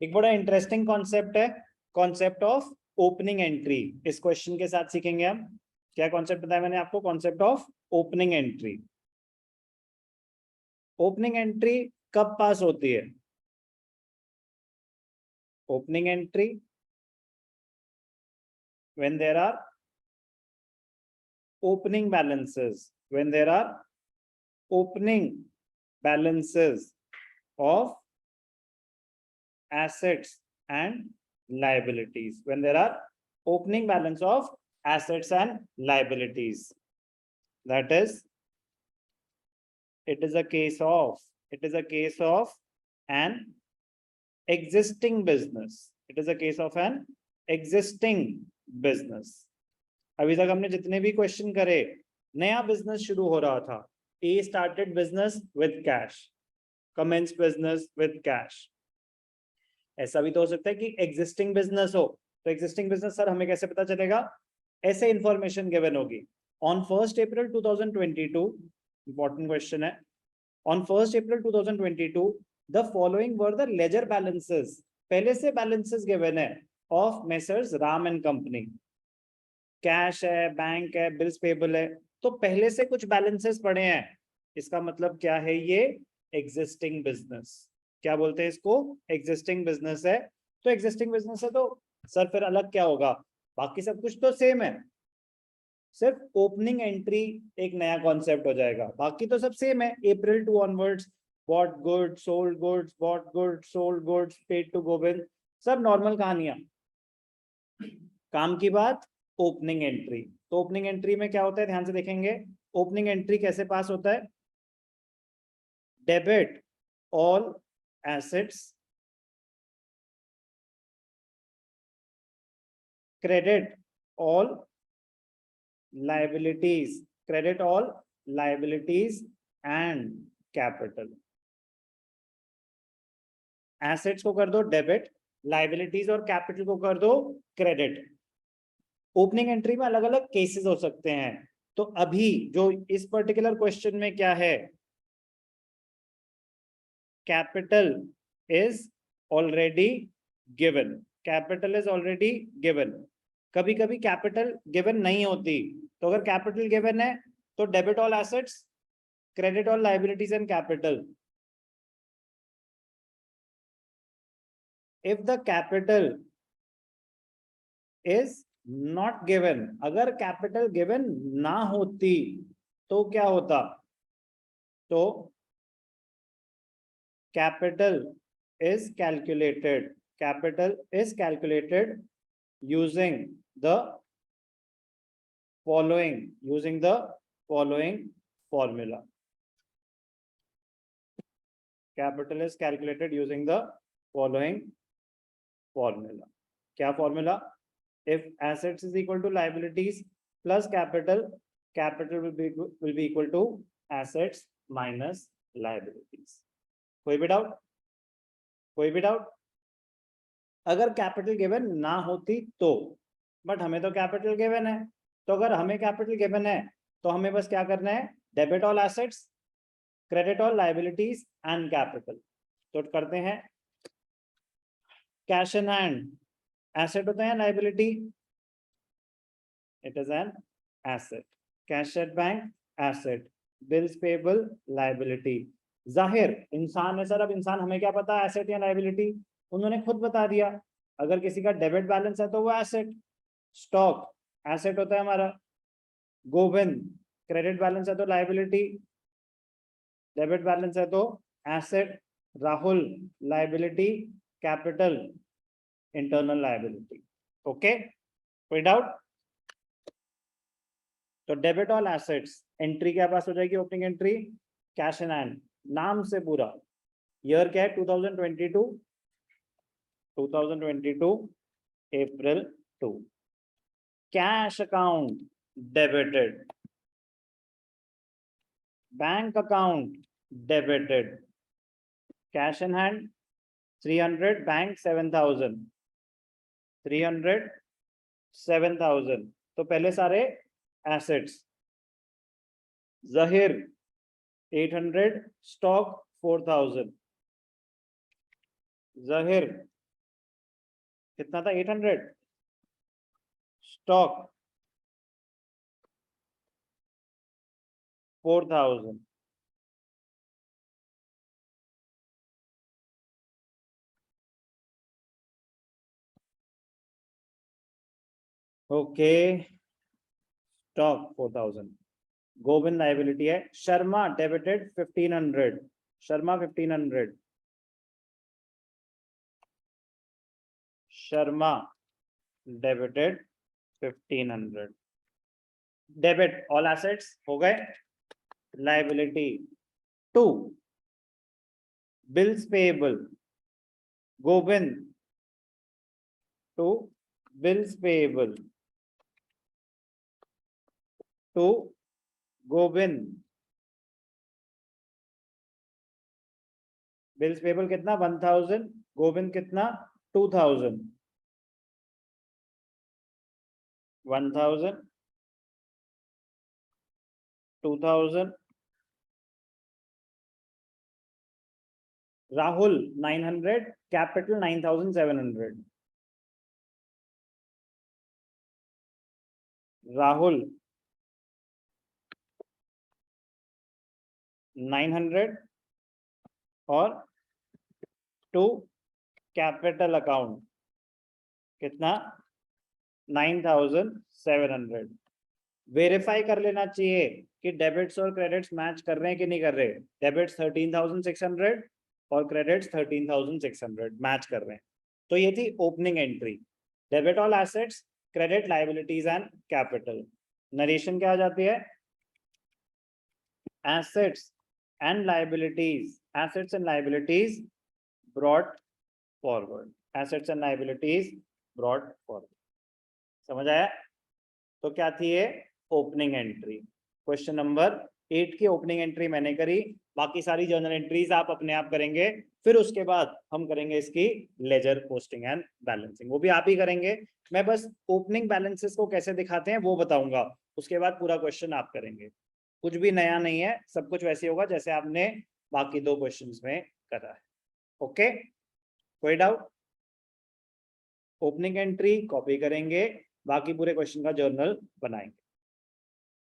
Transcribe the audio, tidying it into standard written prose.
एक बड़ा interesting concept है, कॉन्सेप्ट ऑफ ओपनिंग एंट्री। इस क्वेश्चन के साथ सीखेंगे हम। क्या कॉन्सेप्ट बताया मैंने आपको? Concept of opening entry. Opening entry कब पास होती है? Opening entry when there are opening balances, when there are opening balances of assets and liabilities, when there are opening balance of assets and liabilities, that is, it is a case of an existing business, it is a case of an existing business। अभी तक हमने जितने भी question करे, नया business शुरू हो रहा था, a started business with cash, commence business with cash. ऐसा भी तो हो सकता है कि एग्जिस्टिंग बिजनेस हो, तो एग्जिस्टिंग बिजनेस सर हमें कैसे पता चलेगा? ऐसे इंफॉर्मेशन गिवन होगी। ऑन 1 अप्रैल 2022, इंपॉर्टेंट क्वेश्चन है, on 1 April 2022 the following were the ledger balances, पहले से बैलेंसेस गिवन है of messrs Ram and company. Cash है, बैंक है, बिल्स पेबल है, तो पहले से कुछ बैलेंसेस पड़े हैं। इसका मतलब क्या है? ये एग्जिस्टिंग बिजनेस। क्या बोलते हैं इसको? एग्जिस्टिंग बिजनेस है। तो एग्जिस्टिंग बिजनेस है तो सर फिर अलग क्या होगा? बाकी सब कुछ तो सेम है, सिर्फ ओपनिंग एंट्री एक नया कॉन्सेप्ट हो जाएगा, बाकी तो सब सेम है। April 2 onwards, bought goods, sold goods, bought goods, sold goods, paid to Govind, सब नॉर्मल कहानियां। काम की बात ओपनिंग एंट्री। तो ओपनिंग एंट्री में क्या होता है, ध्यान से देखेंगे। ओपनिंग एंट्री कैसे पास होता है? Debit all assets, credit all liabilities, credit all liabilities and capital। Assets को कर दो डेबिट, लाइबिलिटीज और कैपिटल को कर दो क्रेडिट। ओपनिंग एंट्री में अलग अलग केसेस हो सकते हैं। तो अभी जो इस पर्टिकुलर क्वेश्चन में क्या है, capital is already given, capital is already given. कभी कभी कैपिटल गिवन नहीं होती, तो अगर कैपिटल गिवन है तो debit all assets, credit all liabilities and capital. If the capital is not given, अगर कैपिटल गिवन ना होती तो क्या होता? तो capital is calculated using the following formula। Capital is calculated using the following formula। क्या formula? If assets is equal to liabilities plus capital, capital will be equal to assets minus liabilities। कोई भी doubt? कोई भी doubt? अगर capital given ना होती तो, but हमें तो कैपिटल गिवन है, तो अगर हमें कैपिटल गिवन है तो हमें बस क्या करना है? Debit all assets, credit all liabilities and capital. तो करते हैं। कैश इन हैंड एसेट होता है, liability, it is an asset. Cash at bank asset, bills payable liability. जाहिर इंसान है सर, अब इंसान हमें क्या पता एसेट या लाइबिलिटी? उन्होंने खुद बता दिया। अगर किसी का डेबिट बैलेंस है तो वो एसेट, स्टॉक एसेट होता है हमारा, गोविंद क्रेडिट बैलेंस है तो लाइबिलिटी, डेबिट बैलेंस है तो asset, Rahul liability, capital internal liability. Okay, कोई डाउट? तो डेबिट ऑल एसेट्स एंट्री क्या पास हो जाएगी? Opening entry cash in hand, नाम से पूरा। ईयर क्या है? 2022 अप्रैल 2। Cash account debited, bank account debited, cash in hand 300, bank 7000, 300 7000। तो पहले सारे एसेट्स, जहीर 800, स्टॉक 4000, जहीर कितना था 800, stock 4000, okay, stock 4000, Govind liability है, Sharma debited 1500, Sharma 1500, Sharma debited 1500, debit all assets हो गए, liability 2, bills payable, Govind 2, bills payable 2, Govind, bills payable कितना 1000, गोविंद कितना 2000, 1000, 2000, राहुल 900, कैपिटल 9700, राहुल 900 और 2 कैपिटल अकाउंट कितना 9700, वेरीफाई कर लेना चाहिए कि डेबिट्स और क्रेडिट्स मैच कर रहे हैं कि नहीं कर रहे, डेबिट्स 13600 और क्रेडिट्स 13600 मैच कर रहे हैं। तो ये थी opening entry, debit all assets, credit liabilities and capital. Narration क्या आ जाती है, assets and liabilities brought forward, assets and liabilities brought forward. समझ आया? तो क्या थी ये ओपनिंग एंट्री। क्वेश्चन नंबर 8 की ओपनिंग एंट्री मैंने करी, बाकी सारी जर्नल एंट्रीज आप अपने आप करेंगे, फिर उसके बाद हम करेंगे इसकी लेजर पोस्टिंग एंड बैलेंसिंग, वो भी आप ही करेंगे। मैं बस ओपनिंग बैलेंसेस को कैसे दिखाते हैं वो बताऊंगा, उसके बाद पूरा क्वेश्चन आप करेंगे। कुछ भी नया नहीं है, सब कुछ वैसे होगा जैसे आपने बाकी 2 क्वेश्चंस में करा है। ओके, कोई डाउट? ओपनिंग एंट्री कॉपी करेंगे, बाकी पूरे क्वेश्चन का जर्नल बनाएंगे।